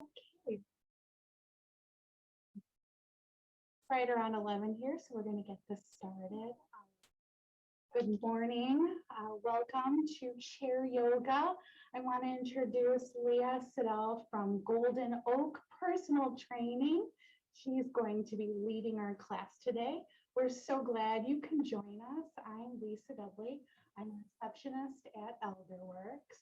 Okay. Right around 11 here, so we're going to get this started. Good morning. Welcome to Chair Yoga. I want to introduce Leah Seidel from Golden Oak Personal Training. She's going to be leading our class today. We're so glad you can join us. I'm Lisa Dudley. I'm a receptionist at Elderworks.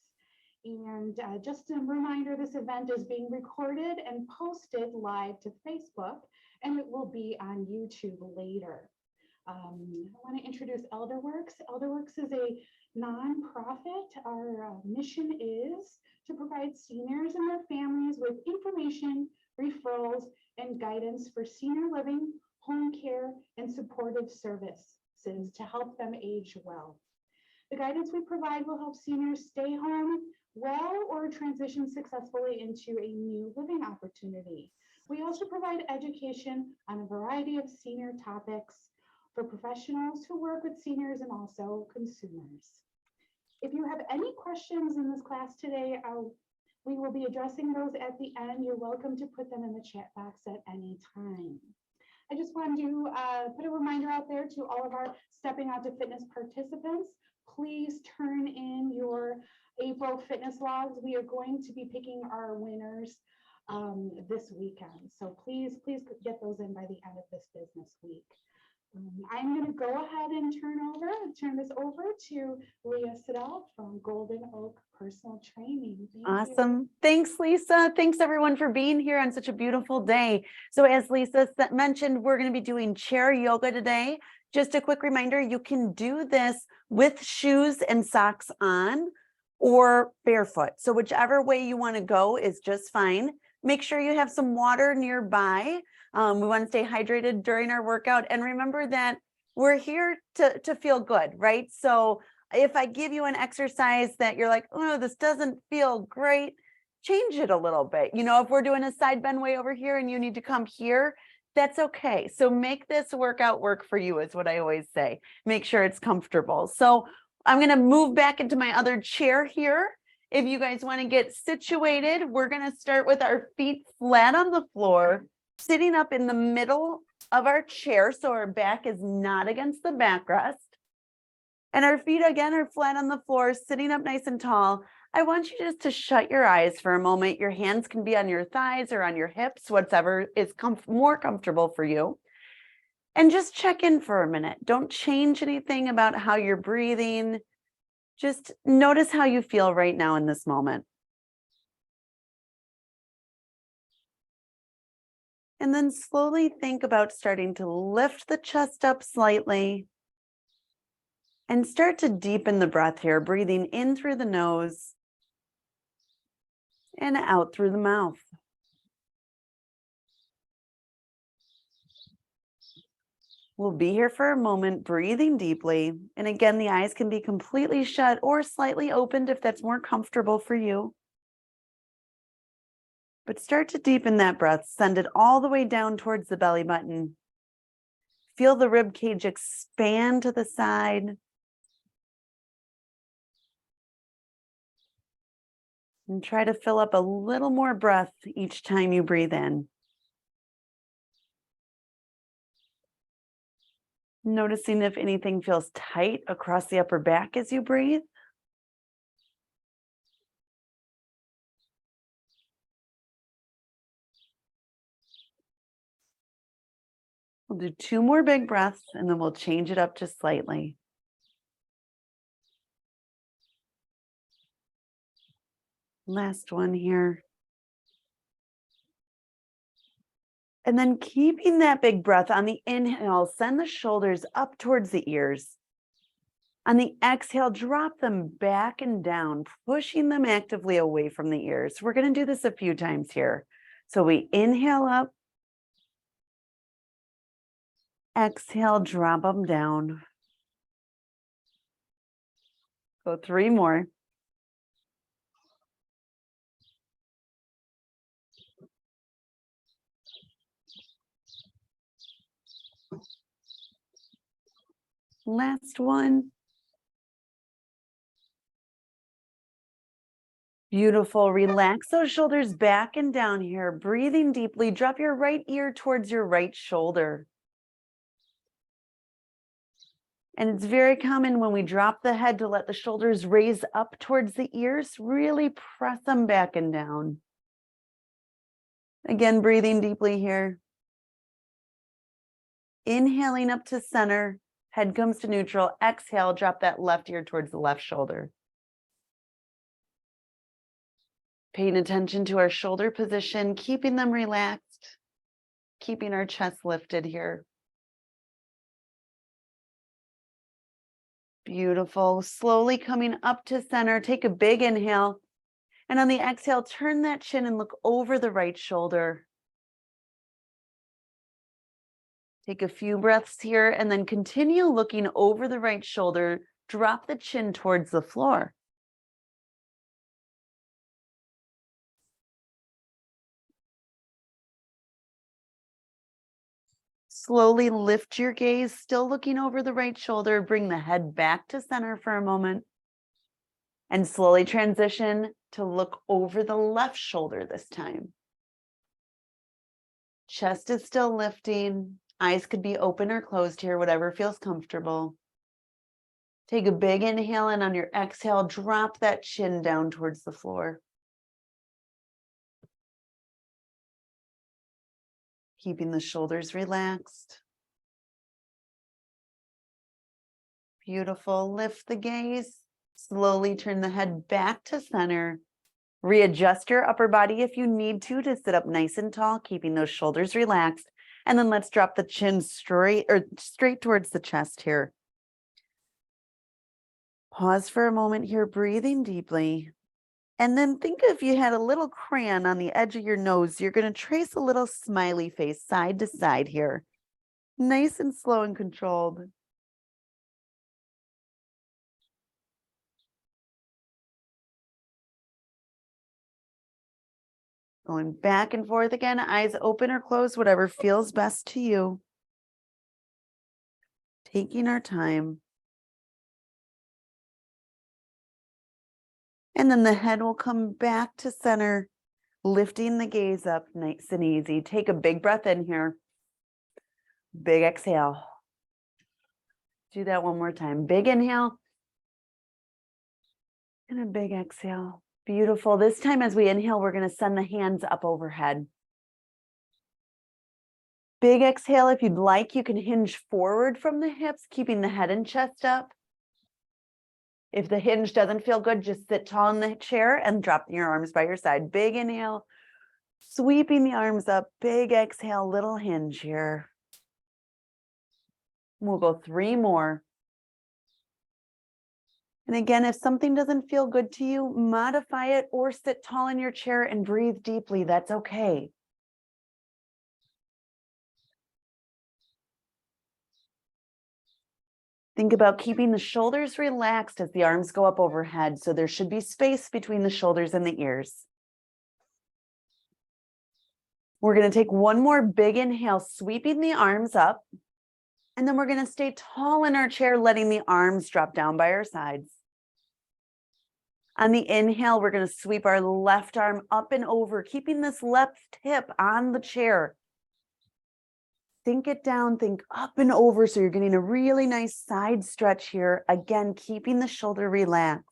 And just a reminder, this event is being recorded and posted live to Facebook, and it will be on YouTube later. I want to introduce Elderworks. Elderworks is a nonprofit. Our mission is to provide seniors and their families with information, referrals, and guidance for senior living, home care, and supportive services to help them age well. The guidance we provide will help seniors stay home well or transition successfully into a new living opportunity. We also provide education on a variety of senior topics for professionals who work with seniors and also consumers. If you have any questions in this class today, we will be addressing those at the end. You're welcome to put them in the chat box at any time. I just wanted to put a reminder out there to all of our Stepping Out to Fitness participants. Please turn in your April fitness logs. We are going to be picking our winners this weekend. So please get those in by the end of this business week. I'm going to go ahead and turn this over to Leah Seidel from Golden Oak Personal Training. Awesome. Thanks, Lisa. Thanks, everyone, for being here on such a beautiful day. So as Lisa mentioned, we're going to be doing chair yoga today. Just a quick reminder, you can do this with shoes and socks on or barefoot. So whichever way you want to go is just fine. Make sure you have some water nearby. We want to stay hydrated during our workout. And remember that we're here to feel good, right? So if I give you an exercise that you're like, oh, this doesn't feel great, change it a little bit. You know, if we're doing a side bend way over here and you need to come here, that's okay. So make this workout work for you is what I always say. Make sure it's comfortable. So I'm going to move back into my other chair here. If you guys want to get situated, we're going to start with our feet flat on the floor, sitting up in the middle of our chair so our back is not against the backrest. And our feet again are flat on the floor, sitting up nice and tall. I want you just to shut your eyes for a moment. Your hands can be on your thighs or on your hips, whatever is more comfortable for you. And just check in for a minute. Don't change anything about how you're breathing. Just notice how you feel right now in this moment. And then slowly think about starting to lift the chest up slightly and start to deepen the breath here, breathing in through the nose and out through the mouth. We'll be here for a moment, breathing deeply. And again, the eyes can be completely shut or slightly opened if that's more comfortable for you. But start to deepen that breath. Send it all the way down towards the belly button. Feel the rib cage expand to the side. And try to fill up a little more breath each time you breathe in. Noticing if anything feels tight across the upper back as you breathe. We'll do 2 more big breaths and then we'll change it up just slightly. Last one here. And then keeping that big breath on the inhale, send the shoulders up towards the ears. On the exhale, drop them back and down, pushing them actively away from the ears. We're going to do this a few times here. So we inhale up, exhale, drop them down. Go 3 more. Last one. Beautiful. Relax those shoulders back and down here. Breathing deeply. Drop your right ear towards your right shoulder. And it's very common when we drop the head to let the shoulders raise up towards the ears. Really press them back and down. Again, breathing deeply here. Inhaling up to center. Head comes to neutral. Exhale, drop that left ear towards the left shoulder. Paying attention to our shoulder position, keeping them relaxed, keeping our chest lifted here. Beautiful. Slowly coming up to center. Take a big inhale. And on the exhale, turn that chin and look over the right shoulder. Take a few breaths here and then continue looking over the right shoulder. Drop the chin towards the floor. Slowly lift your gaze, still looking over the right shoulder. Bring the head back to center for a moment. And slowly transition to look over the left shoulder this time. Chest is still lifting. Eyes could be open or closed here, whatever feels comfortable. Take a big inhale, and on your exhale, drop that chin down towards the floor. Keeping the shoulders relaxed. Beautiful. Lift the gaze. Slowly turn the head back to center. Readjust your upper body if you need to sit up nice and tall, keeping those shoulders relaxed. And then let's drop the chin straight towards the chest here. Pause for a moment here, breathing deeply. And then think if you had a little crayon on the edge of your nose, you're going to trace a little smiley face side to side here. Nice and slow and controlled. Going back and forth again, eyes open or closed, whatever feels best to you. Taking our time. And then the head will come back to center, lifting the gaze up nice and easy. Take a big breath in here. Big exhale. Do that one more time. Big inhale. And a big exhale. Beautiful. This time as we inhale, we're going to send the hands up overhead. Big exhale. If you'd like, you can hinge forward from the hips, keeping the head and chest up. If the hinge doesn't feel good, just sit tall in the chair and drop your arms by your side. Big inhale, sweeping the arms up. Big exhale, little hinge here. We'll go 3 more. And again, if something doesn't feel good to you, modify it or sit tall in your chair and breathe deeply. That's okay. Think about keeping the shoulders relaxed as the arms go up overhead, so there should be space between the shoulders and the ears. We're going to take one more big inhale, sweeping the arms up, and then we're going to stay tall in our chair, letting the arms drop down by our sides. On the inhale, we're going to sweep our left arm up and over, keeping this left hip on the chair. Think it down, think up and over, so you're getting a really nice side stretch here. Again, keeping the shoulder relaxed.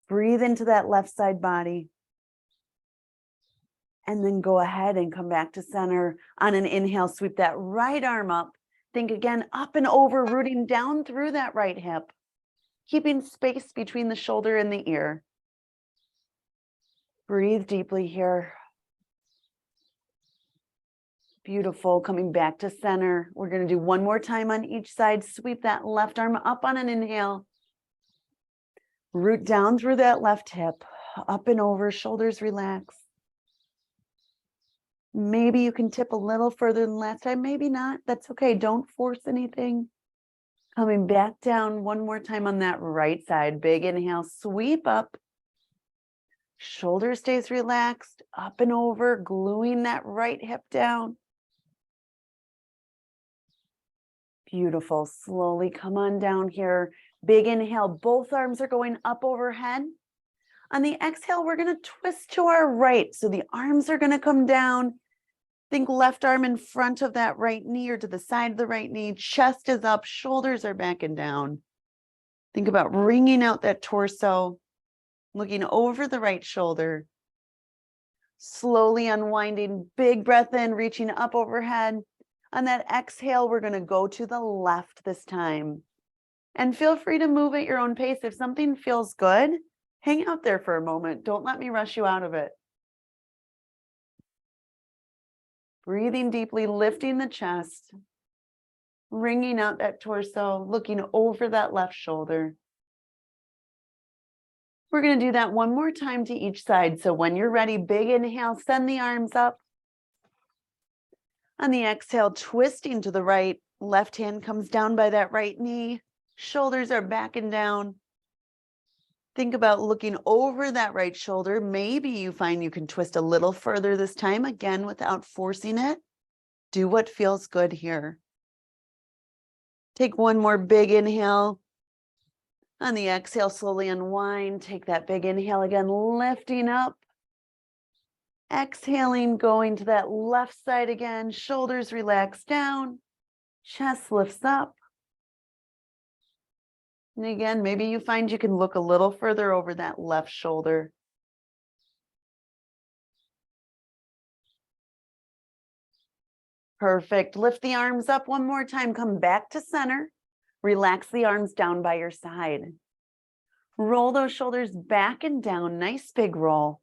Breathe into that left side body. And then go ahead and come back to center. On an inhale, sweep that right arm up. Think again, up and over, rooting down through that right hip. Keeping space between the shoulder and the ear. Breathe deeply here. Beautiful. Coming back to center. We're going to do one more time on each side. Sweep that left arm up on an inhale. Root down through that left hip. Up and over, shoulders relax. Maybe you can tip a little further than last time. Maybe not. That's okay. Don't force anything. Coming back down one more time on that right side. Big inhale. Sweep up. Shoulder stays relaxed. Up and over. Gluing that right hip down. Beautiful. Slowly come on down here. Big inhale. Both arms are going up overhead. On the exhale, we're going to twist to our right. So the arms are going to come down. Think left arm in front of that right knee or to the side of the right knee. Chest is up, shoulders are back and down. Think about wringing out that torso, looking over the right shoulder. Slowly unwinding, big breath in, reaching up overhead. On that exhale, we're going to go to the left this time. And feel free to move at your own pace. If something feels good, hang out there for a moment. Don't let me rush you out of it. Breathing deeply, lifting the chest, wringing out that torso, looking over that left shoulder. We're going to do that one more time to each side. So when you're ready, big inhale, send the arms up. On the exhale, twisting to the right, left hand comes down by that right knee. Shoulders are back and down. Think about looking over that right shoulder. Maybe you find you can twist a little further this time, again, without forcing it. Do what feels good here. Take one more big inhale. On the exhale, slowly unwind. Take that big inhale again, lifting up. Exhaling, going to that left side again. Shoulders relax down. Chest lifts up. And again, maybe you find you can look a little further over that left shoulder. Perfect. Lift the arms up one more time. Come back to center. Relax the arms down by your side. Roll those shoulders back and down. Nice big roll.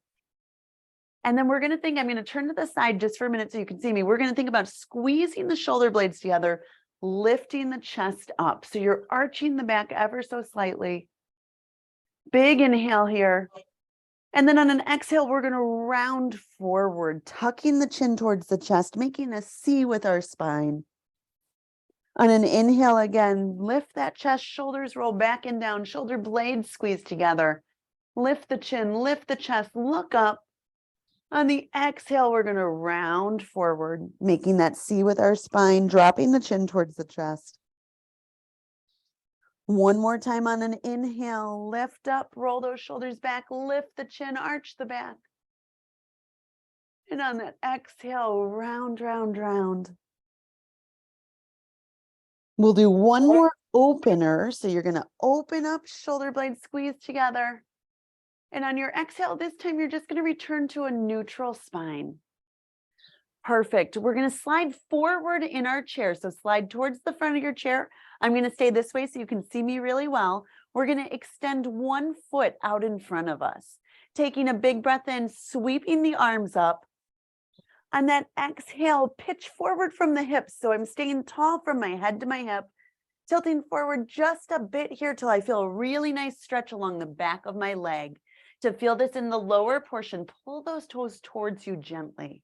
And then we're going to think, I'm going to turn to the side just for a minute so you can see me. We're going to think about squeezing the shoulder blades together, lifting the chest up. So you're arching the back ever so slightly. Big inhale here. And then on an exhale, we're going to round forward, tucking the chin towards the chest, making a C with our spine. On an inhale again, lift that chest, shoulders roll back and down, shoulder blades squeeze together. Lift the chin, lift the chest, look up. On the exhale, we're going to round forward, making that C with our spine, dropping the chin towards the chest. One more time on an inhale, lift up, roll those shoulders back, lift the chin, arch the back. And on that exhale, round, round, round. We'll do one more opener. So you're going to open up, shoulder blades squeeze together. And on your exhale, this time you're just going to return to a neutral spine. Perfect. We're going to slide forward in our chair. So slide towards the front of your chair. I'm going to stay this way so you can see me really well. We're going to extend one foot out in front of us. Taking a big breath in, sweeping the arms up. On that exhale, pitch forward from the hips. So I'm staying tall from my head to my hip. Tilting forward just a bit here till I feel a really nice stretch along the back of my leg. To feel this in the lower portion, pull those toes towards you gently.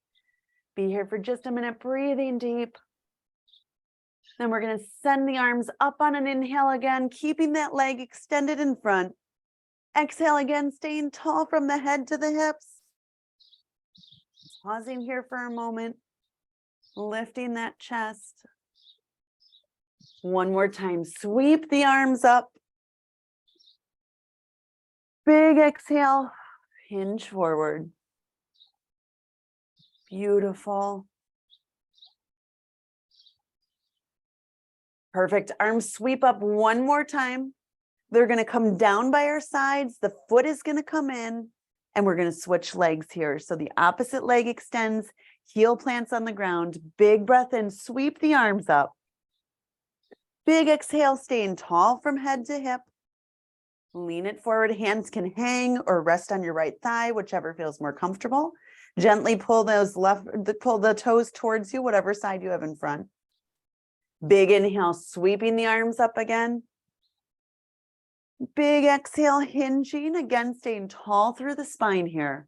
Be here for just a minute, breathing deep. Then we're going to send the arms up on an inhale again, keeping that leg extended in front. Exhale again, staying tall from the head to the hips. Pausing here for a moment, lifting that chest. One more time, sweep the arms up. Big exhale, hinge forward. Beautiful. Perfect. Arms sweep up one more time. They're going to come down by our sides. The foot is going to come in, and we're going to switch legs here. So the opposite leg extends, heel plants on the ground. Big breath in, sweep the arms up. Big exhale, staying tall from head to hip. Lean it forward. Hands can hang or rest on your right thigh, whichever feels more comfortable. Gently pull the toes towards you, whatever side you have in front. Big inhale, sweeping the arms up again. Big exhale, hinging, again, staying tall through the spine here.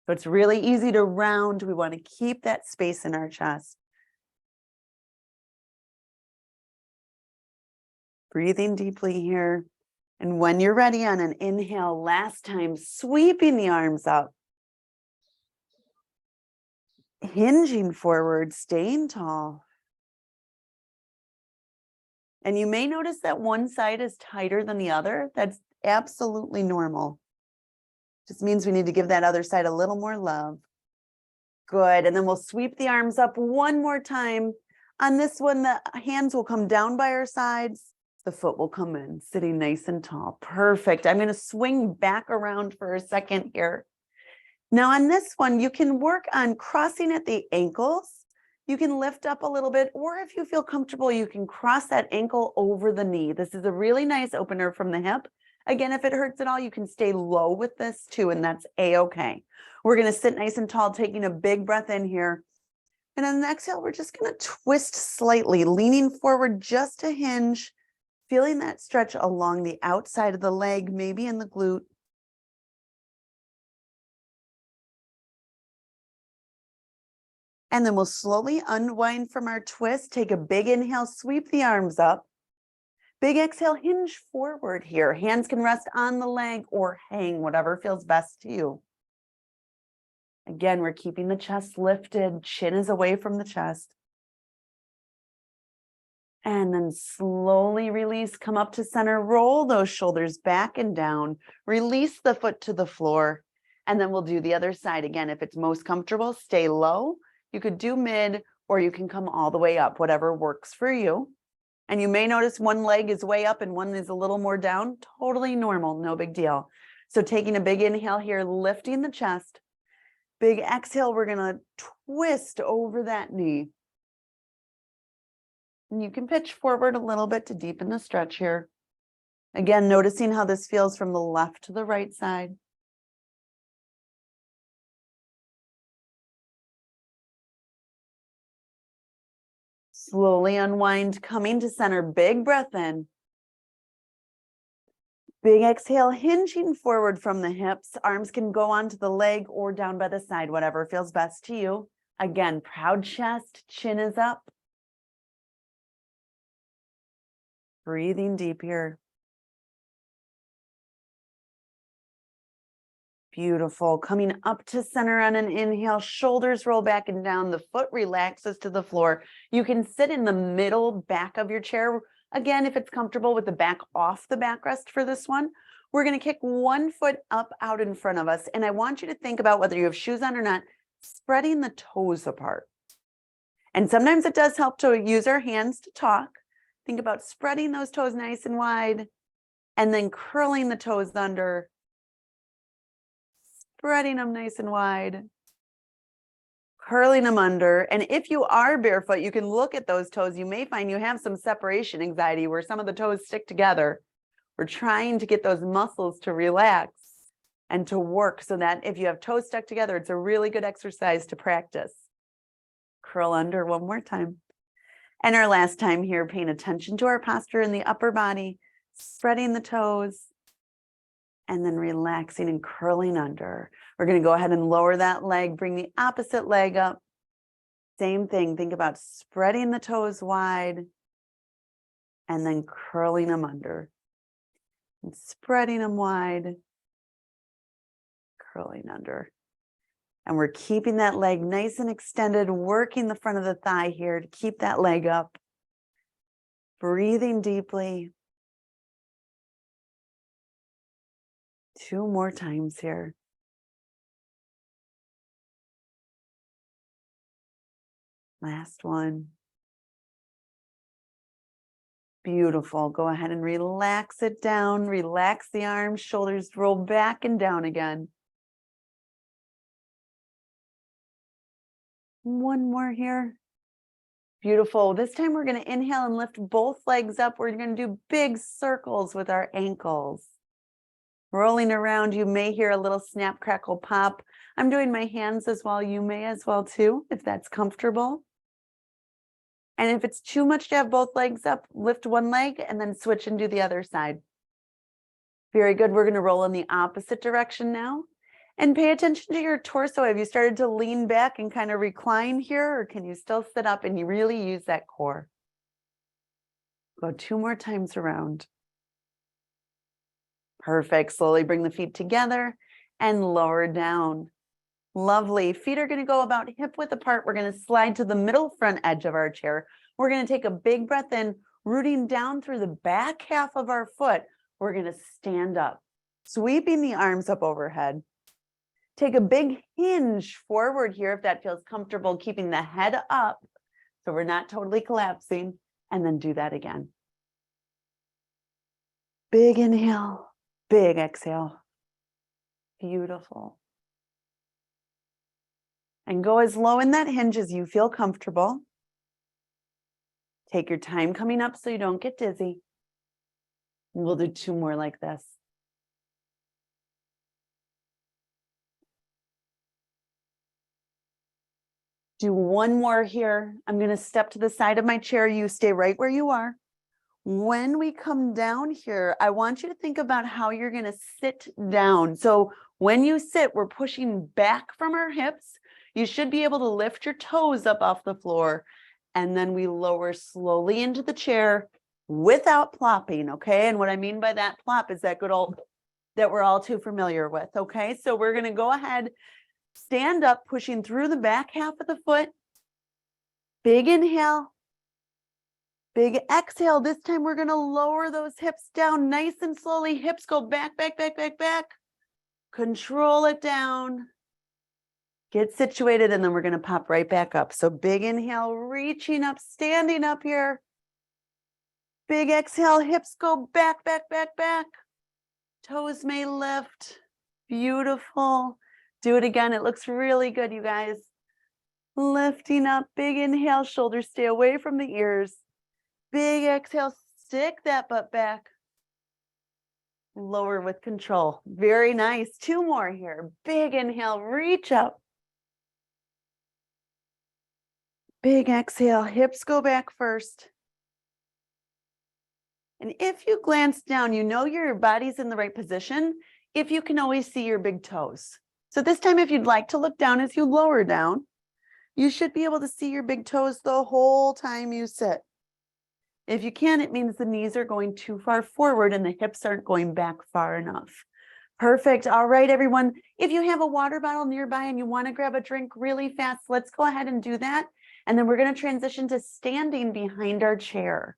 So it's really easy to round. We want to keep that space in our chest. Breathing deeply here. And when you're ready on an inhale, last time, sweeping the arms up. Hinging forward, staying tall. And you may notice that one side is tighter than the other. That's absolutely normal. Just means we need to give that other side a little more love. Good. And then we'll sweep the arms up one more time. On this one, the hands will come down by our sides. The foot will come in, sitting nice and tall. Perfect. I'm going to swing back around for a second here. Now on this one, you can work on crossing at the ankles. You can lift up a little bit, or if you feel comfortable, you can cross that ankle over the knee. This is a really nice opener from the hip. Again, if it hurts at all, you can stay low with this too, and that's a-okay. We're going to sit nice and tall, taking a big breath in here. And on the exhale, we're just going to twist slightly, leaning forward just a hinge, feeling that stretch along the outside of the leg, maybe in the glute. And then we'll slowly unwind from our twist, take a big inhale, sweep the arms up. Big exhale, hinge forward here. Hands can rest on the leg or hang, whatever feels best to you. Again, we're keeping the chest lifted, chin is away from the chest. And then slowly release, come up to center, roll those shoulders back and down, release the foot to the floor, and then we'll do the other side. Again, if it's most comfortable, stay low. You could do mid, or you can come all the way up, whatever works for you. And you may notice one leg is way up and one is a little more down. Totally normal, no big deal. So taking a big inhale here, lifting the chest. Big exhale, we're going to twist over that knee. And you can pitch forward a little bit to deepen the stretch here. Again, noticing how this feels from the left to the right side. Slowly unwind, coming to center, big breath in. Big exhale, hinging forward from the hips. Arms can go onto the leg or down by the side, whatever feels best to you. Again, proud chest, chin is up. Breathing deep here. Beautiful. Coming up to center on an inhale, shoulders roll back and down. The foot relaxes to the floor. You can sit in the middle back of your chair. Again, if it's comfortable with the back off the backrest for this one, we're going to kick one foot up out in front of us. And I want you to think about whether you have shoes on or not, spreading the toes apart. And sometimes it does help to use our hands to talk. Think about spreading those toes nice and wide and then curling the toes under, spreading them nice and wide, curling them under. And if you are barefoot, you can look at those toes. You may find you have some separation anxiety where some of the toes stick together. We're trying to get those muscles to relax and to work so that if you have toes stuck together, it's a really good exercise to practice. Curl under one more time. And our last time here, paying attention to our posture in the upper body, spreading the toes, and then relaxing and curling under. We're going to go ahead and lower that leg, bring the opposite leg up. Same thing, think about spreading the toes wide and then curling them under. And spreading them wide, curling under. And we're keeping that leg nice and extended, working the front of the thigh here to keep that leg up. Breathing deeply. 2 more times here. Last one. Beautiful. Go ahead and relax it down. Relax the arms, shoulders roll back and down again. One more here. Beautiful. This time we're going to inhale and lift both legs up. We're going to do big circles with our ankles. Rolling around, you may hear a little snap, crackle, pop. I'm doing my hands as well. You may as well too, if that's comfortable. And if it's too much to have both legs up, lift one leg and then switch and do the other side. Very good. We're going to roll in the opposite direction now. And pay attention to your torso. Have you started to lean back and kind of recline here, or can you still sit up and you really use that core? Go 2 more times around. Perfect. Slowly bring the feet together and lower down. Lovely. Feet are going to go about hip width apart. We're going to slide to the middle front edge of our chair. We're going to take a big breath in, rooting down through the back half of our foot. We're going to stand up, sweeping the arms up overhead. Take a big hinge forward here if that feels comfortable, keeping the head up so we're not totally collapsing, and then do that again. Big inhale, big exhale. Beautiful. And go as low in that hinge as you feel comfortable. Take your time coming up so you don't get dizzy. We'll do 2 more like this. Do 1 more here. I'm going to step to the side of my chair. You stay right where you are. When we come down here, I want you to think about how you're going to sit down. So when you sit, we're pushing back from our hips. You should be able to lift your toes up off the floor. And then we lower slowly into the chair without plopping, okay? And what I mean by that plop is that good old that we're all too familiar with, okay? So we're going to go ahead, stand up, pushing through the back half of the foot. Big inhale. Big exhale. This time we're going to lower those hips down nice and slowly. Hips go back, back, back, back, back. Control it down. Get situated, and then we're going to pop right back up. So big inhale, reaching up, standing up here. Big exhale, hips go back, back, back, back. Toes may lift. Beautiful. Do it again. It looks really good, you guys. Lifting up, big inhale, shoulders stay away from the ears. Big exhale, stick that butt back. Lower with control. Very nice. 2 more here. Big inhale, reach up. Big exhale, hips go back first. And if you glance down, you know your body's in the right position if you can always see your big toes. So this time, if you'd like to look down as you lower down, you should be able to see your big toes the whole time you sit. If you can, it means the knees are going too far forward and the hips aren't going back far enough. Perfect. All right, everyone. If you have a water bottle nearby and you want to grab a drink really fast, let's go ahead and do that. And then we're going to transition to standing behind our chair.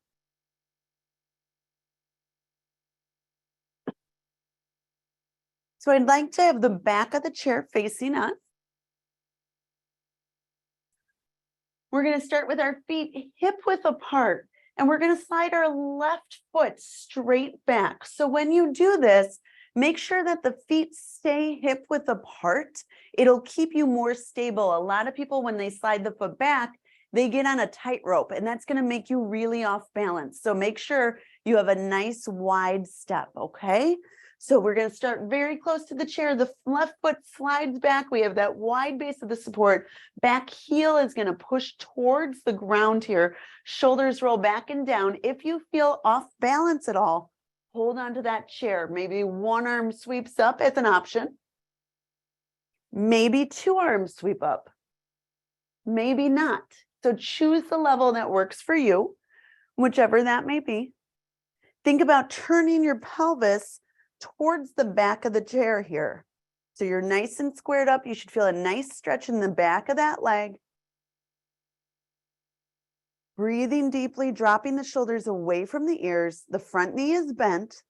So I'd like to have the back of the chair facing us. We're going to start with our feet hip width apart, and we're going to slide our left foot straight back. So when you do this, make sure that the feet stay hip width apart. It'll keep you more stable. A lot of people, when they slide the foot back, they get on a tightrope, and that's going to make you really off balance. So make sure you have a nice wide step, okay? So we're going to start very close to the chair. The left foot slides back. We have that wide base of the support. Back heel is going to push towards the ground here. Shoulders roll back and down. If you feel off balance at all, hold on to that chair. Maybe 1 arm sweeps up as an option. Maybe 2 arms sweep up. Maybe not. So choose the level that works for you, whichever that may be. Think about turning your pelvis towards the back of the chair here. So you're nice and squared up. You should feel a nice stretch in the back of that leg. Breathing deeply, dropping the shoulders away from the ears. The front knee is bent.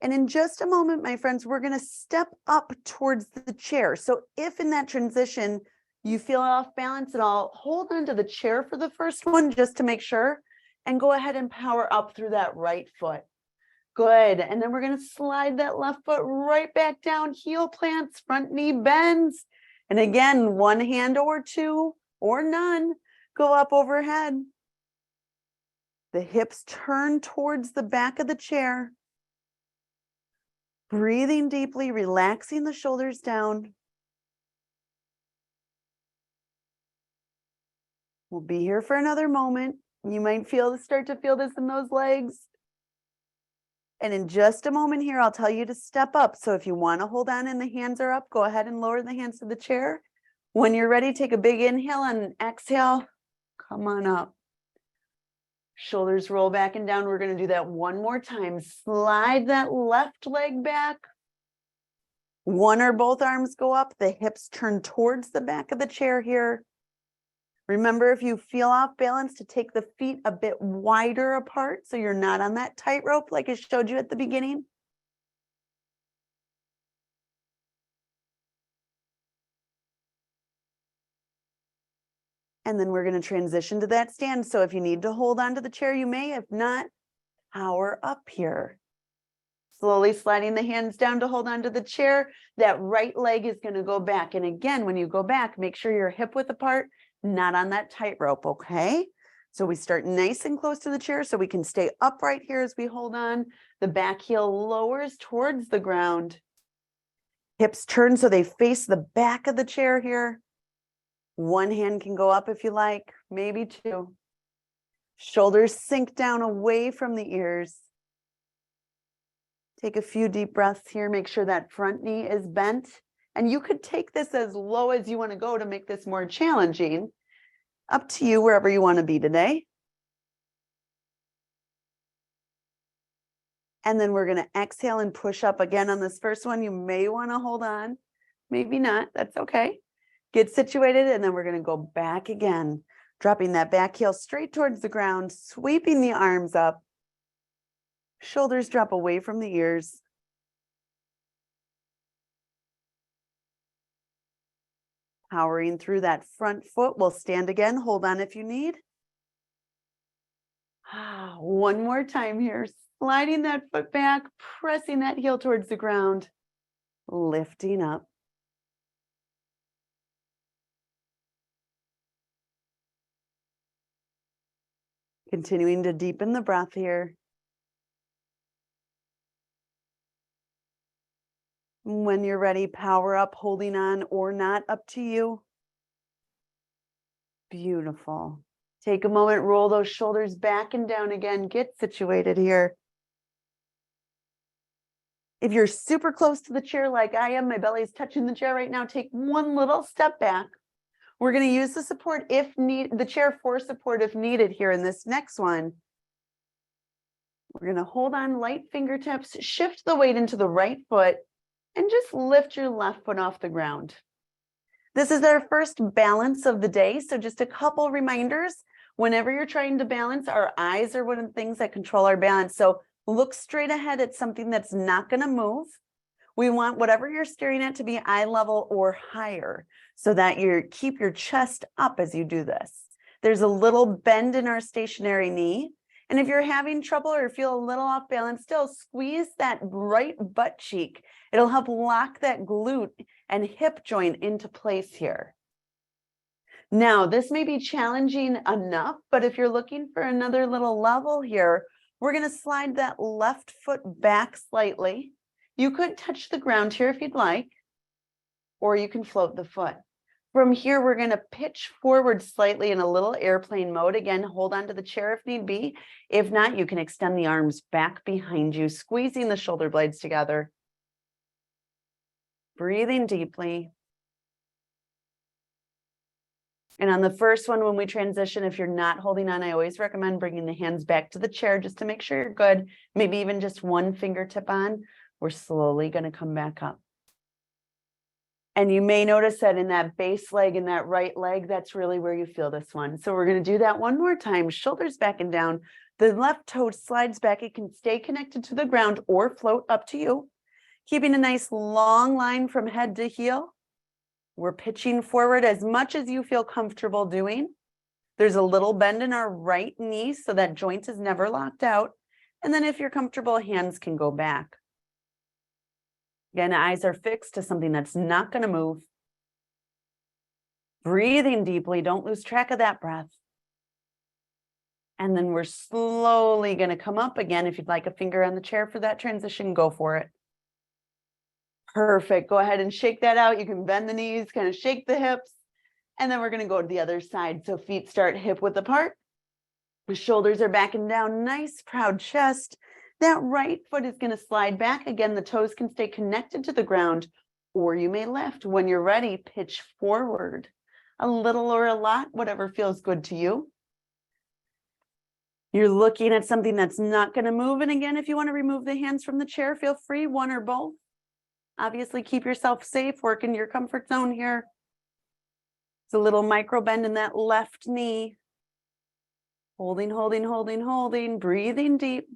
And in just a moment, my friends, we're going to step up towards the chair. So if in that transition you feel off balance at all, hold on to the chair for the first one just to make sure, and go ahead and power up through that right foot. Good. And then we're going to slide that left foot right back down, heel plants, front knee bends. And again, 1 hand or 2 or none go up overhead. The hips turn towards the back of the chair. Breathing deeply, relaxing the shoulders down. We'll be here for another moment. You might start to feel this in those legs. And in just a moment here, I'll tell you to step up. So if you want to hold on and the hands are up, go ahead and lower the hands to the chair. When you're ready, take a big inhale and exhale. Come on up. Shoulders roll back and down. We're going to do that 1 more time. Slide that left leg back. 1 or both arms go up. The hips turn towards the back of the chair here. Remember, if you feel off balance, to take the feet a bit wider apart so you're not on that tightrope like I showed you at the beginning. And then we're going to transition to that stand. So if you need to hold on to the chair, you may. If not, power up here. Slowly sliding the hands down to hold on to the chair. That right leg is going to go back. And again, when you go back, make sure you're hip width apart, not on that tightrope, okay? So we start nice and close to the chair so we can stay upright here as we hold on. The back heel lowers towards the ground. Hips turn so they face the back of the chair here. One hand can go up if you like, maybe two. Shoulders sink down away from the ears. Take a few deep breaths here. Make sure that front knee is bent. And you could take this as low as you want to go to make this more challenging. Up to you, wherever you want to be today. And then we're going to exhale and push up again on this first one. You may want to hold on, maybe not. That's okay. Get situated, and then we're going to go back again, dropping that back heel straight towards the ground, sweeping the arms up. Shoulders drop away from the ears. Powering through that front foot. We'll stand again. Hold on if you need. One more time here. Sliding that foot back, pressing that heel towards the ground, lifting up. Continuing to deepen the breath here. When you're ready, power up, holding on or not, up to you. Beautiful. Take a moment, roll those shoulders back and down again. Get situated here. If you're super close to the chair like I am, my belly is touching the chair right now, take one little step back. We're going to use the support if need, the chair for support if needed here in this next one. We're going to hold on light fingertips, shift the weight into the right foot, and just lift your left foot off the ground. This is our first balance of the day, so just a couple reminders. Whenever you're trying to balance, our eyes are one of the things that control our balance. So look straight ahead at something that's not going to move. We want whatever you're staring at to be eye level or higher so that you keep your chest up as you do this. There's a little bend in our stationary knee. And if you're having trouble or feel a little off balance, still squeeze that right butt cheek. It'll help lock that glute and hip joint into place here. Now, this may be challenging enough, but if you're looking for another little level here, we're going to slide that left foot back slightly. You could touch the ground here if you'd like, or you can float the foot. From here, we're going to pitch forward slightly in a little airplane mode. Again, hold on to the chair if need be. If not, you can extend the arms back behind you, squeezing the shoulder blades together. Breathing deeply. And on the first one, when we transition, if you're not holding on, I always recommend bringing the hands back to the chair just to make sure you're good. Maybe even just one fingertip on. We're slowly going to come back up. And you may notice that in that base leg and that right leg, that's really where you feel this one. So we're going to do that one more time. Shoulders back and down. The left toe slides back. It can stay connected to the ground or float, up to you. Keeping a nice long line from head to heel. We're pitching forward as much as you feel comfortable doing. There's a little bend in our right knee so that joint is never locked out. And then if you're comfortable, hands can go back. Again, eyes are fixed to something that's not going to move. Breathing deeply. Don't lose track of that breath. And then we're slowly going to come up again. If you'd like a finger on the chair for that transition, go for it. Perfect. Go ahead and shake that out. You can bend the knees, kind of shake the hips. And then we're going to go to the other side. So feet start hip width apart. The shoulders are back and down. Nice, proud chest. That right foot is going to slide back. Again, the toes can stay connected to the ground, or you may lift. When you're ready, pitch forward. A little or a lot, whatever feels good to you. You're looking at something that's not going to move. And again, if you want to remove the hands from the chair, feel free, one or both. Obviously, keep yourself safe, work in your comfort zone here. It's a little micro bend in that left knee. Holding, holding, holding, holding, breathing deep.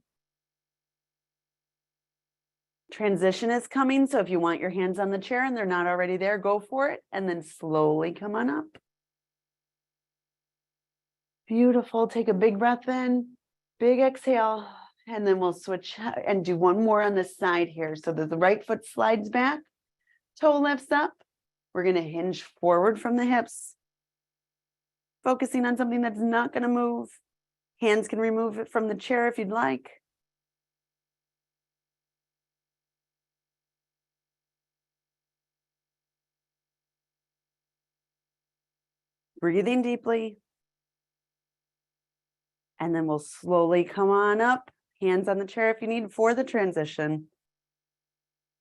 Transition is coming, so if you want your hands on the chair and they're not already there, go for it, and then slowly come on up. Beautiful. Take a big breath in, big exhale, and then we'll switch and do one more on this side here. So that the right foot slides back, toe lifts up. We're going to hinge forward from the hips, focusing on something that's not going to move. Hands can remove it from the chair if you'd like. Breathing deeply. And then we'll slowly come on up. Hands on the chair if you need for the transition.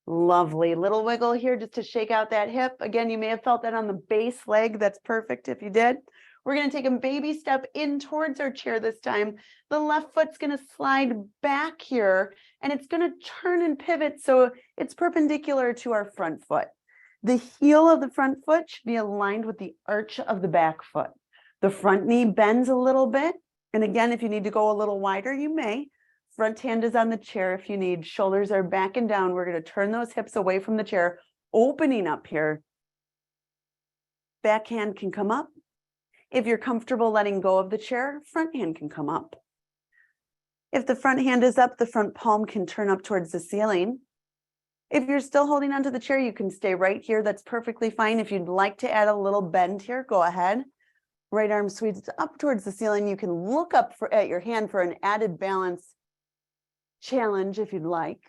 Lovely. Little wiggle here just to shake out that hip. Again, you may have felt that on the base leg. That's perfect if you did. We're going to take a baby step in towards our chair this time. The left foot's going to slide back here and it's going to turn and pivot so it's perpendicular to our front foot. The heel of the front foot should be aligned with the arch of the back foot. The front knee bends a little bit. And again, if you need to go a little wider, you may. Front hand is on the chair if you need. Shoulders are back and down. We're going to turn those hips away from the chair, opening up here. Back hand can come up. If you're comfortable letting go of the chair, front hand can come up. If the front hand is up, the front palm can turn up towards the ceiling. If you're still holding onto the chair, you can stay right here. That's perfectly fine. If you'd like to add a little bend here, go ahead. Right arm sweeps up towards the ceiling. You can look up at your hand for an added balance challenge if you'd like.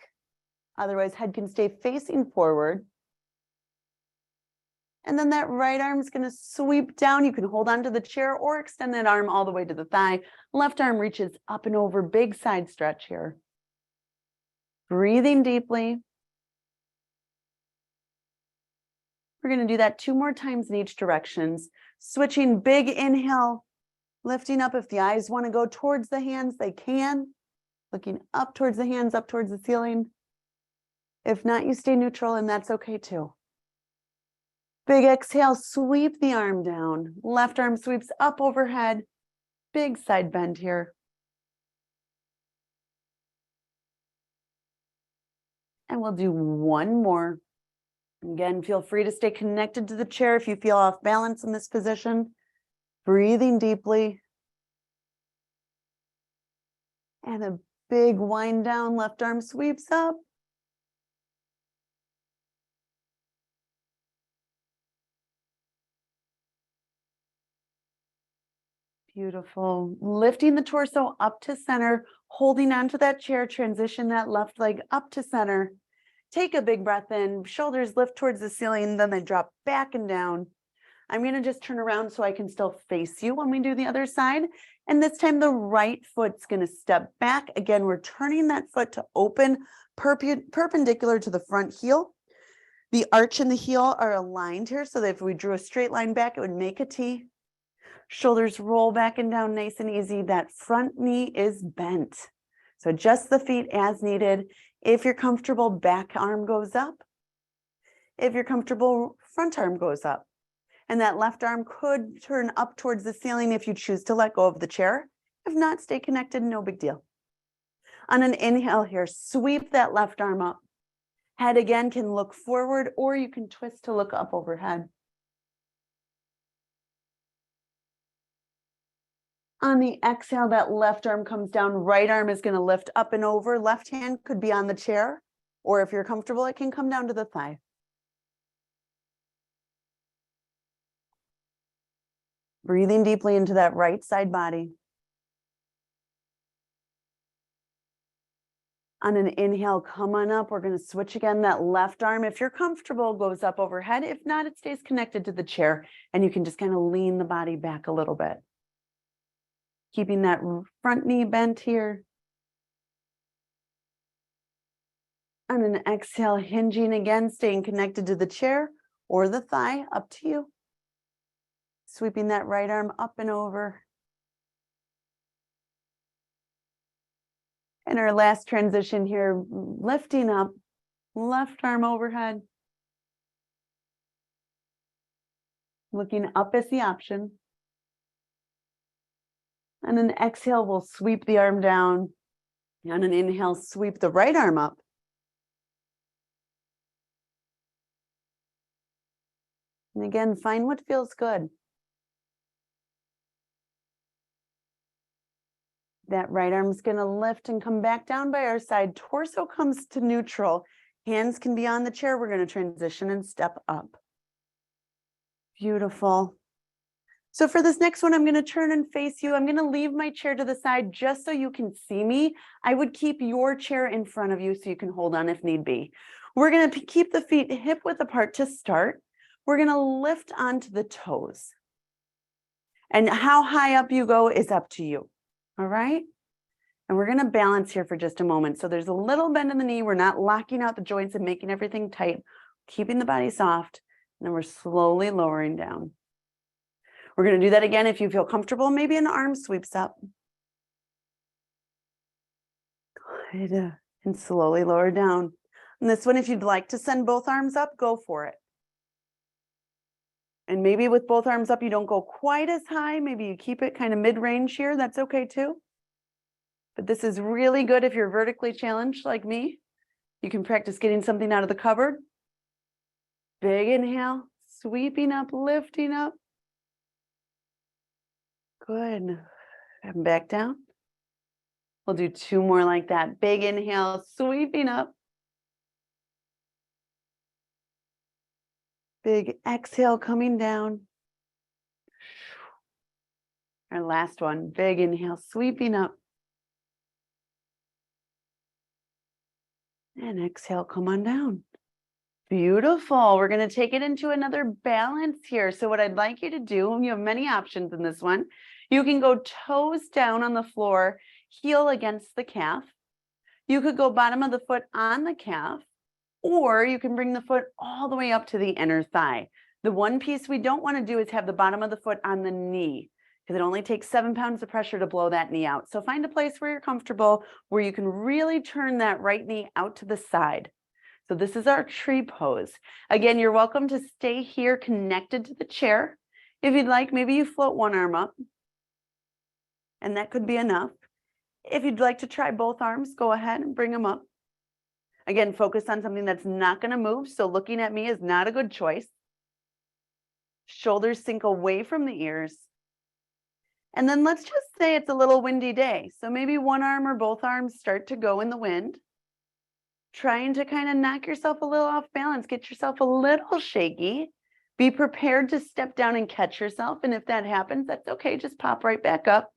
Otherwise, head can stay facing forward. And then that right arm is going to sweep down. You can hold onto the chair or extend that arm all the way to the thigh. Left arm reaches up and over, big side stretch here. Breathing deeply. We're going to do that 2 more times in each direction. Switching, big inhale, lifting up. If the eyes want to go towards the hands, they can. Looking up towards the hands, up towards the ceiling. If not, you stay neutral and that's okay too. Big exhale, sweep the arm down. Left arm sweeps up overhead. Big side bend here. And we'll do one more. Again, feel free to stay connected to the chair if you feel off balance in this position. Breathing deeply. And a big wind down, left arm sweeps up. Beautiful. Lifting the torso up to center, holding onto that chair, transition that left leg up to center. Take a big breath in, shoulders lift towards the ceiling, then they drop back and down. I'm going to just turn around so I can still face you when we do the other side. And this time the right foot's going to step back. Again, we're turning that foot to open, perpendicular to the front heel. The arch and the heel are aligned here so that if we drew a straight line back, it would make a T. Shoulders roll back and down nice and easy. That front knee is bent. So adjust the feet as needed. If you're comfortable, back arm goes up. If you're comfortable, front arm goes up. And that left arm could turn up towards the ceiling if you choose to let go of the chair. If not, stay connected, no big deal. On an inhale here, sweep that left arm up. Head again can look forward or you can twist to look up overhead. On the exhale, that left arm comes down, right arm is going to lift up and over. Left hand could be on the chair, or if you're comfortable, it can come down to the thigh. Breathing deeply into that right side body. On an inhale, come on up. We're going to switch again. That left arm, if you're comfortable, goes up overhead. If not, it stays connected to the chair, and you can just kind of lean the body back a little bit. Keeping that front knee bent here. On an exhale, hinging again, staying connected to the chair or the thigh, up to you. Sweeping that right arm up and over. And our last transition here, lifting up, left arm overhead. Looking up is the option. And an exhale, we'll sweep the arm down. On an inhale, sweep the right arm up. And again, find what feels good. That right arm's going to lift and come back down by our side. Torso comes to neutral. Hands can be on the chair. We're going to transition and step up. Beautiful. So for this next one, I'm going to turn and face you. I'm going to leave my chair to the side just so you can see me. I would keep your chair in front of you so you can hold on if need be. We're going to keep the feet hip width apart to start. We're going to lift onto the toes. And how high up you go is up to you. All right. And we're going to balance here for just a moment. So there's a little bend in the knee. We're not locking out the joints and making everything tight, keeping the body soft. And then we're slowly lowering down. We're going to do that again if you feel comfortable. Maybe an arm sweeps up. Good. And slowly lower down. And this one, if you'd like to send both arms up, go for it. And maybe with both arms up, you don't go quite as high. Maybe you keep it kind of mid-range here. That's okay too. But this is really good if you're vertically challenged like me. You can practice getting something out of the cupboard. Big inhale, sweeping up, lifting up. Good. And back down. We'll do 2 more like that. Big inhale, sweeping up. Big exhale coming down. Our last one, big inhale, sweeping up. And exhale, come on down. Beautiful. We're going to take it into another balance here. So what I'd like you to do, you have many options in this one. You can go toes down on the floor, heel against the calf. You could go bottom of the foot on the calf, or you can bring the foot all the way up to the inner thigh. The one piece we don't want to do is have the bottom of the foot on the knee, because it only takes 7 pounds of pressure to blow that knee out. So find a place where you're comfortable, where you can really turn that right knee out to the side. So this is our tree pose. Again, you're welcome to stay here connected to the chair. If you'd like, maybe you float one arm up, and that could be enough. If you'd like to try both arms, go ahead and bring them up. Again, focus on something that's not going to move. So looking at me is not a good choice. Shoulders sink away from the ears. And then let's just say it's a little windy day. So maybe one arm or both arms start to go in the wind. Trying to kind of knock yourself a little off balance, get yourself a little shaky. Be prepared to step down and catch yourself. And if that happens, that's okay. Just pop right back up.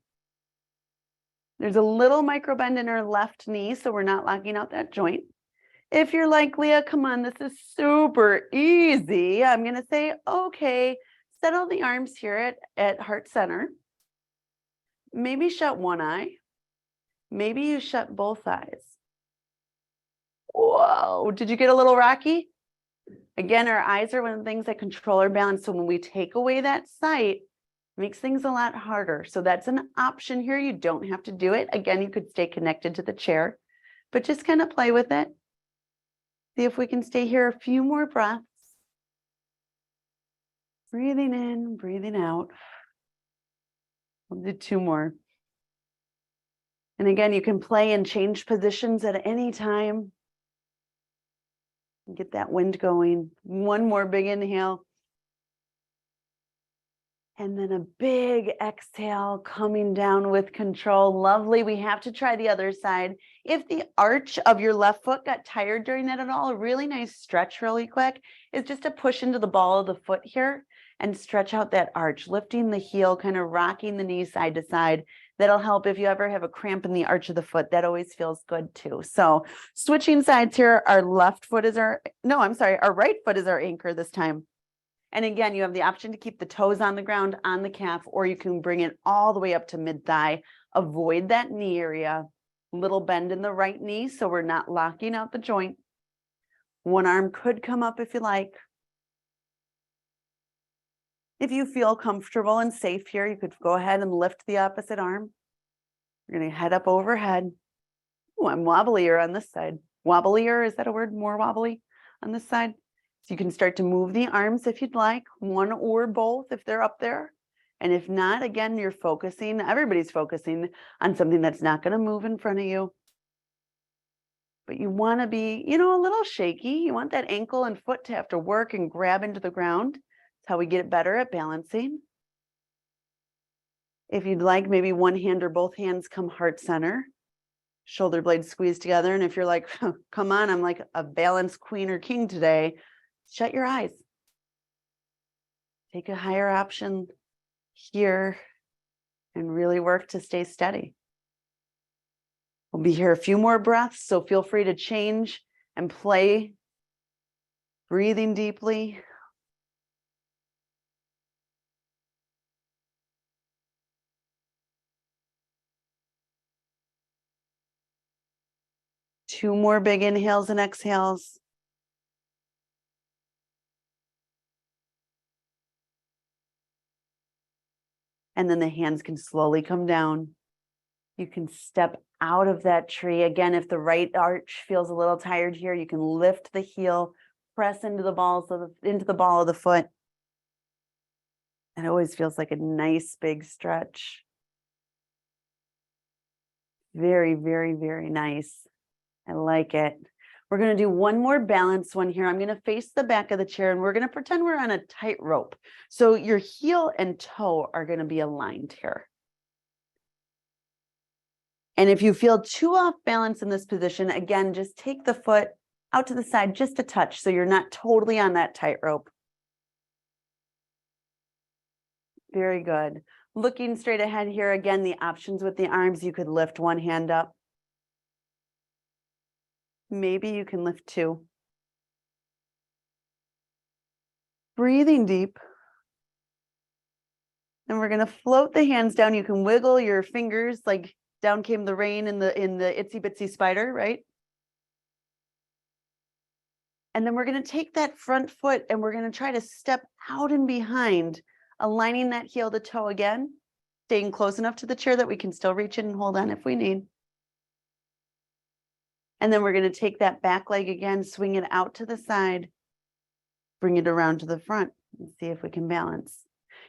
There's a little micro bend in our left knee, so we're not locking out that joint. If you're like, Leah, come on, this is super easy. I'm going to say, okay, settle the arms here at heart center. Maybe shut one eye. Maybe you shut both eyes. Whoa, did you get a little rocky? Again, our eyes are one of the things that control our balance. So when we take away that sight, it makes things a lot harder. So that's an option here. You don't have to do it. Again, you could stay connected to the chair, but just kind of play with it. See if we can stay here a few more breaths. Breathing in, breathing out. We'll do 2 more. And again, you can play and change positions at any time. Get that wind going. 1 more big inhale. And then a big exhale coming down with control. Lovely. We have to try the other side. If the arch of your left foot got tired during that at all, a really nice stretch really quick is just to push into the ball of the foot here and stretch out that arch, lifting the heel, kind of rocking the knee side to side. That'll help if you ever have a cramp in the arch of the foot. That always feels good too. So switching sides here, our right foot is our anchor this time. And again, you have the option to keep the toes on the ground on the calf, or you can bring it all the way up to mid-thigh. Avoid that knee area. Little bend in the right knee, so we're not locking out the joint. One arm could come up if you like. If you feel comfortable and safe here, you could go ahead and lift the opposite arm. We're going to head up overhead. Oh, I'm wobblier on this side. Wobblier, is that a word? More wobbly on this side? So you can start to move the arms if you'd like, one or both if they're up there. And if not, again, you're focusing, everybody's focusing on something that's not going to move in front of you. But you want to be, a little shaky. You want that ankle and foot to have to work and grab into the ground. That's how we get better at balancing. If you'd like, maybe one hand or both hands come heart center, shoulder blades squeeze together. And if you're like, come on, I'm like a balanced queen or king today, shut your eyes. Take a higher option here and really work to stay steady. We'll be here a few more breaths, so feel free to change and play, breathing deeply. Two more big inhales and exhales. And then the hands can slowly come down. You can step out of that tree. Again, if the right arch feels a little tired here, you can lift the heel, press into the ball of the foot. It always feels like a nice big stretch. Very, very, very nice. I like it. We're going to do one more balance one here. I'm going to face the back of the chair and we're going to pretend we're on a tightrope. So your heel and toe are going to be aligned here. And if you feel too off balance in this position, again, just take the foot out to the side just a touch so you're not totally on that tightrope. Very good. Looking straight ahead here, again, the options with the arms, you could lift one hand up. Maybe you can lift two. Breathing deep. And we're going to float the hands down. You can wiggle your fingers like down came the rain in the itsy bitsy spider, right? And then we're going to take that front foot and we're going to try to step out and behind, aligning that heel to toe again, staying close enough to the chair that we can still reach in and hold on if we need. And then we're going to take that back leg again, swing it out to the side, bring it around to the front and see if we can balance.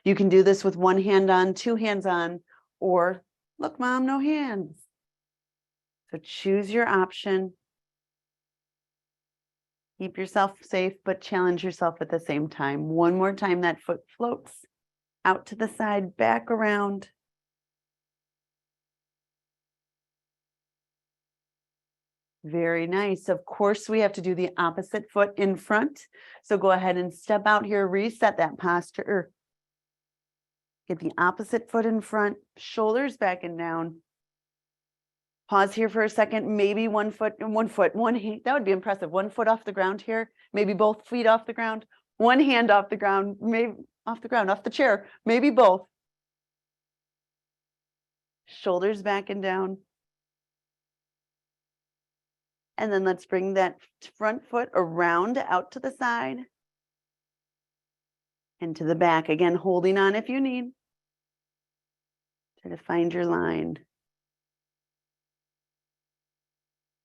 You can do this with one hand on, two hands on, or look, Mom, no hands. So choose your option. Keep yourself safe, but challenge yourself at the same time. One more time, that foot floats out to the side, back around. Very nice. Of course, we have to do the opposite foot in front. So go ahead and step out here, reset that posture. Get the opposite foot in front, shoulders back and down. Pause here for a second. Maybe one hand. That would be impressive. One foot off the ground here. Maybe both feet off the ground. One hand off the ground. Maybe off the ground, off the chair. Maybe both. Shoulders back and down. And then let's bring that front foot around out to the side and to the back. Again, holding on if you need. Try to find your line.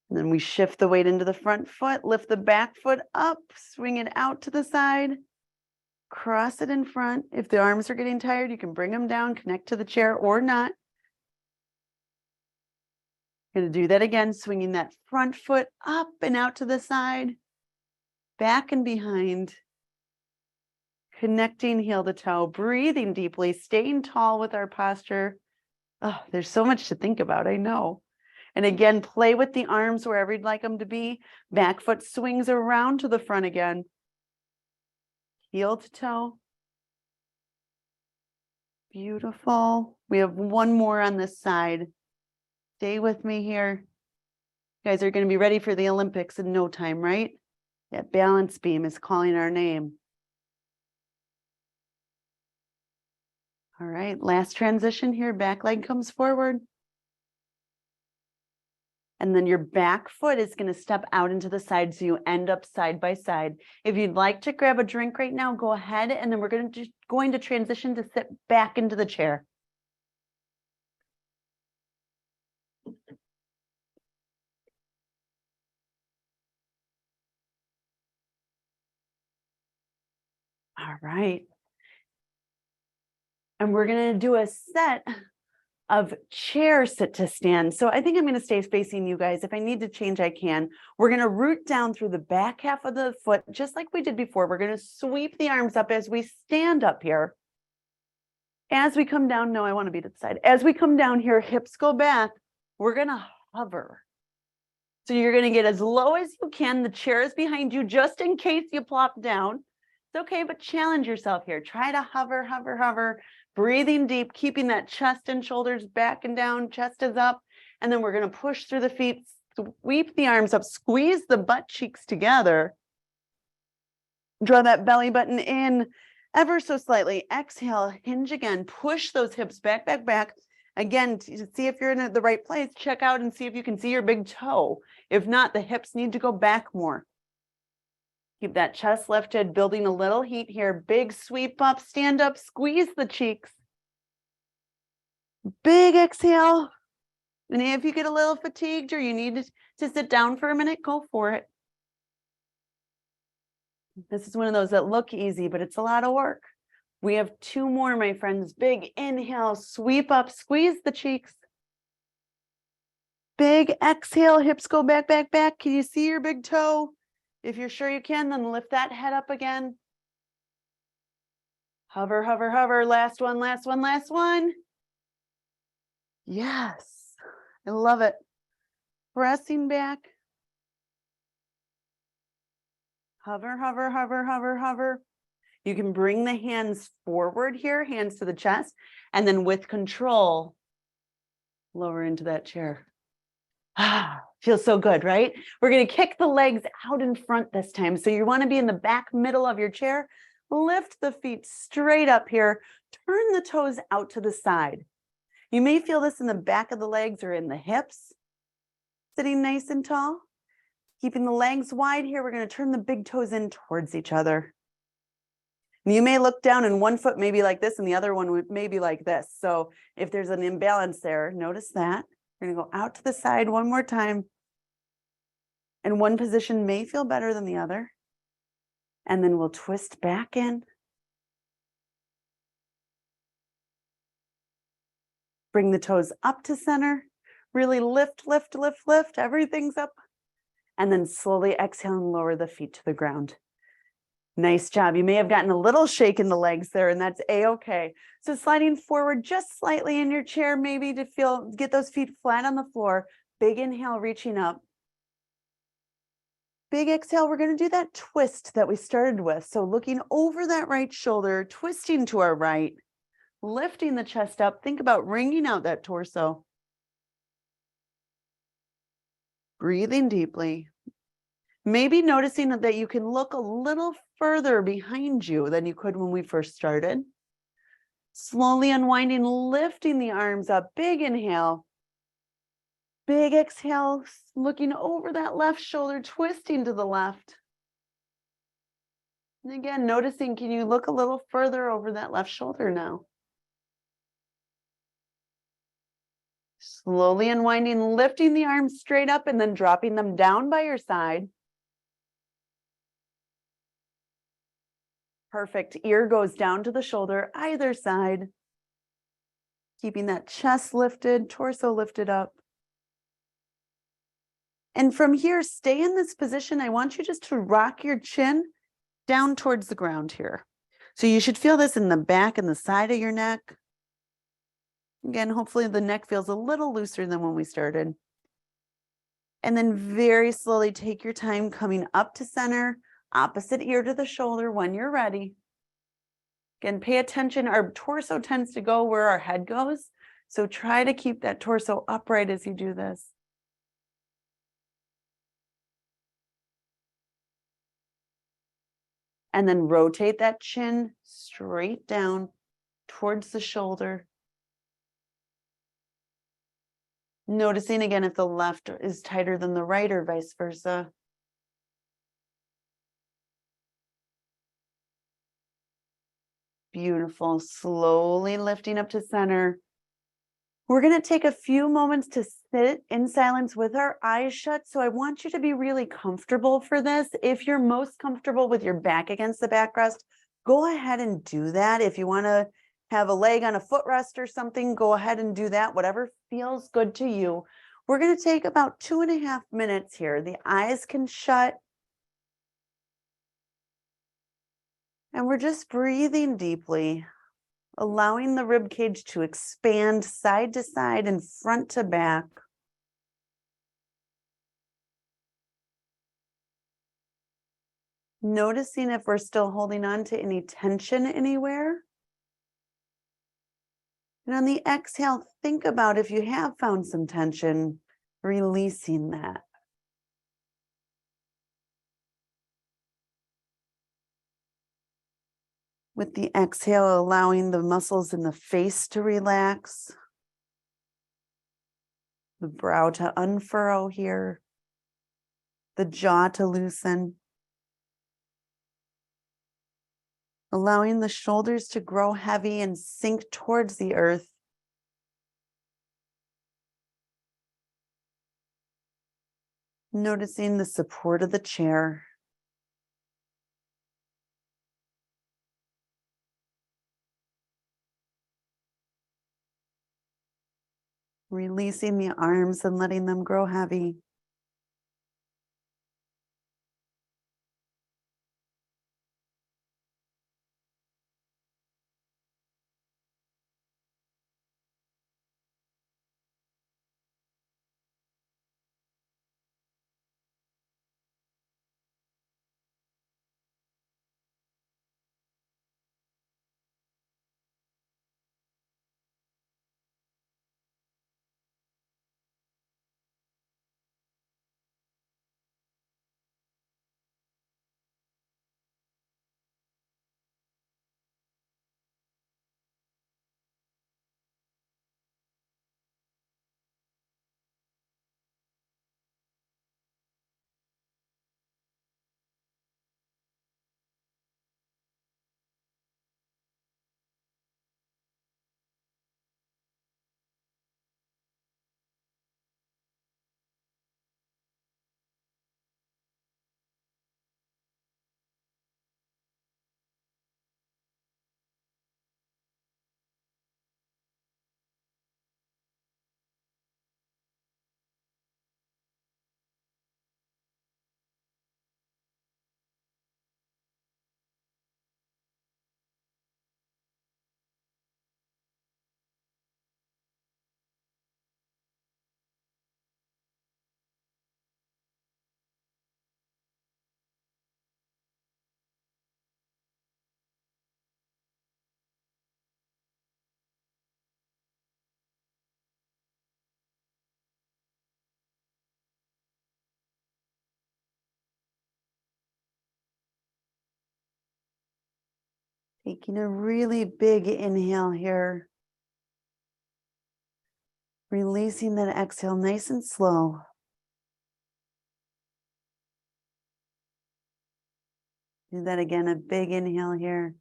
And then we shift the weight into the front foot, lift the back foot up, swing it out to the side, cross it in front. If the arms are getting tired, you can bring them down, connect to the chair or not. Going to do that again, swinging that front foot up and out to the side, back and behind, connecting heel to toe, breathing deeply, staying tall with our posture. Oh, there's so much to think about, I know. And again, play with the arms wherever you'd like them to be. Back foot swings around to the front again. Heel to toe. Beautiful. We have one more on this side. Stay with me here. You guys are going to be ready for the Olympics in no time, right? That balance beam is calling our name. All right, last transition here. Back leg comes forward. And then your back foot is going to step out into the side so you end up side by side. If you'd like to grab a drink right now, go ahead. And then we're going to transition to sit back into the chair. All right. And we're going to do a set of chair sit to stand. So I think I'm going to stay facing you guys. If I need to change, I can. We're going to root down through the back half of the foot, just like we did before. We're going to sweep the arms up as we stand up here. As we come down, no, I want to be to the side. As we come down here, hips go back. We're going to hover. So you're going to get as low as you can. The chair is behind you just in case you plop down. It's okay, but challenge yourself here. Try to hover, hover, hover, breathing deep, keeping that chest and shoulders back and down, chest is up. And then we're going to push through the feet, sweep the arms up, squeeze the butt cheeks together. Draw that belly button in ever so slightly. Exhale, hinge again, push those hips back, back, back. Again, to see if you're in the right place, check out and see if you can see your big toe. If not, the hips need to go back more. Keep that chest lifted, building a little heat here. Big sweep up, stand up, squeeze the cheeks. Big exhale. And if you get a little fatigued or you need to sit down for a minute, go for it. This is one of those that look easy, but it's a lot of work. We have 2 more, my friends. Big inhale, sweep up, squeeze the cheeks. Big exhale, hips go back, back, back. Can you see your big toe? If you're sure you can, then lift that head up again. Hover, hover, hover. Last one, last one, last one. Yes, I love it. Pressing back. Hover, hover, hover, hover, hover. You can bring the hands forward here, hands to the chest, and then with control, lower into that chair. Feels so good, right? We're going to kick the legs out in front this time. So you want to be in the back middle of your chair. Lift the feet straight up here. Turn the toes out to the side. You may feel this in the back of the legs or in the hips. Sitting nice and tall. Keeping the legs wide here. We're going to turn the big toes in towards each other. You may look down and one foot may be like this and the other one may be like this. So if there's an imbalance there, notice that. We're going to go out to the side one more time. And one position may feel better than the other. And then we'll twist back in. Bring the toes up to center. Really lift, lift, lift, lift. Everything's up. And then slowly exhale and lower the feet to the ground. Nice job. You may have gotten a little shake in the legs there, and that's a-okay. So sliding forward just slightly in your chair, maybe to get those feet flat on the floor. Big inhale, reaching up. Big exhale, we're going to do that twist that we started with. So looking over that right shoulder, twisting to our right, lifting the chest up. Think about wringing out that torso. Breathing deeply. Maybe noticing that you can look a little further behind you than you could when we first started. Slowly unwinding, lifting the arms up. Big inhale. Big exhale, looking over that left shoulder, twisting to the left. And again, noticing, can you look a little further over that left shoulder now? Slowly unwinding, lifting the arms straight up and then dropping them down by your side. Perfect. Ear goes down to the shoulder, either side. Keeping that chest lifted, torso lifted up. And from here, stay in this position. I want you just to rock your chin down towards the ground here. So you should feel this in the back and the side of your neck. Again, hopefully the neck feels a little looser than when we started. And then very slowly take your time coming up to center, opposite ear to the shoulder when you're ready. Again, pay attention. Our torso tends to go where our head goes. So try to keep that torso upright as you do this. And then rotate that chin straight down towards the shoulder. Noticing again if the left is tighter than the right or vice versa. Beautiful. Slowly lifting up to center. We're going to take a few moments to sit in silence with our eyes shut. So I want you to be really comfortable for this. If you're most comfortable with your back against the backrest, go ahead and do that. If you want to have a leg on a footrest or something, go ahead and do that. Whatever feels good to you. We're going to take about 2.5 minutes here. The eyes can shut. And we're just breathing deeply, allowing the rib cage to expand side to side and front to back. Noticing if we're still holding on to any tension anywhere. And on the exhale, think about if you have found some tension, releasing that. With the exhale, allowing the muscles in the face to relax, the brow to unfurrow here, the jaw to loosen, allowing the shoulders to grow heavy and sink towards the earth. Noticing the support of the chair. Releasing the arms and letting them grow heavy. Taking a really big inhale here. Releasing that exhale nice and slow. Do that again, a big inhale here.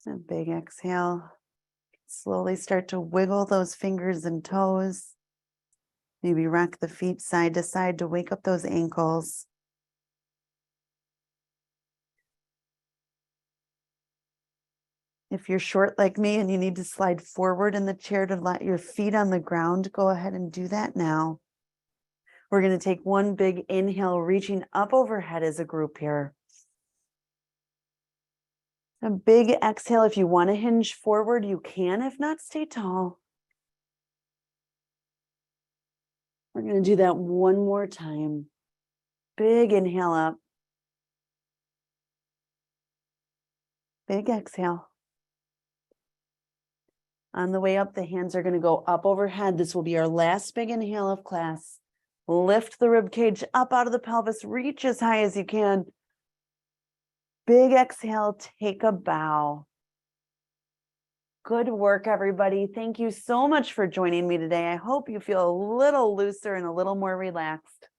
A big exhale. Slowly start to wiggle those fingers and toes. Maybe rock the feet side to side to wake up those ankles. If you're short like me and you need to slide forward in the chair to let your feet on the ground, go ahead and do that now. We're going to take one big inhale, reaching up overhead as a group here. A big exhale. If you want to hinge forward, you can. If not, stay tall. We're going to do that one more time. Big inhale up. Big exhale. On the way up, the hands are going to go up overhead. This will be our last big inhale of class. Lift the rib cage up out of the pelvis. Reach as high as you can. Big exhale. Take a bow. Good work, everybody. Thank you so much for joining me today. I hope you feel a little looser and a little more relaxed.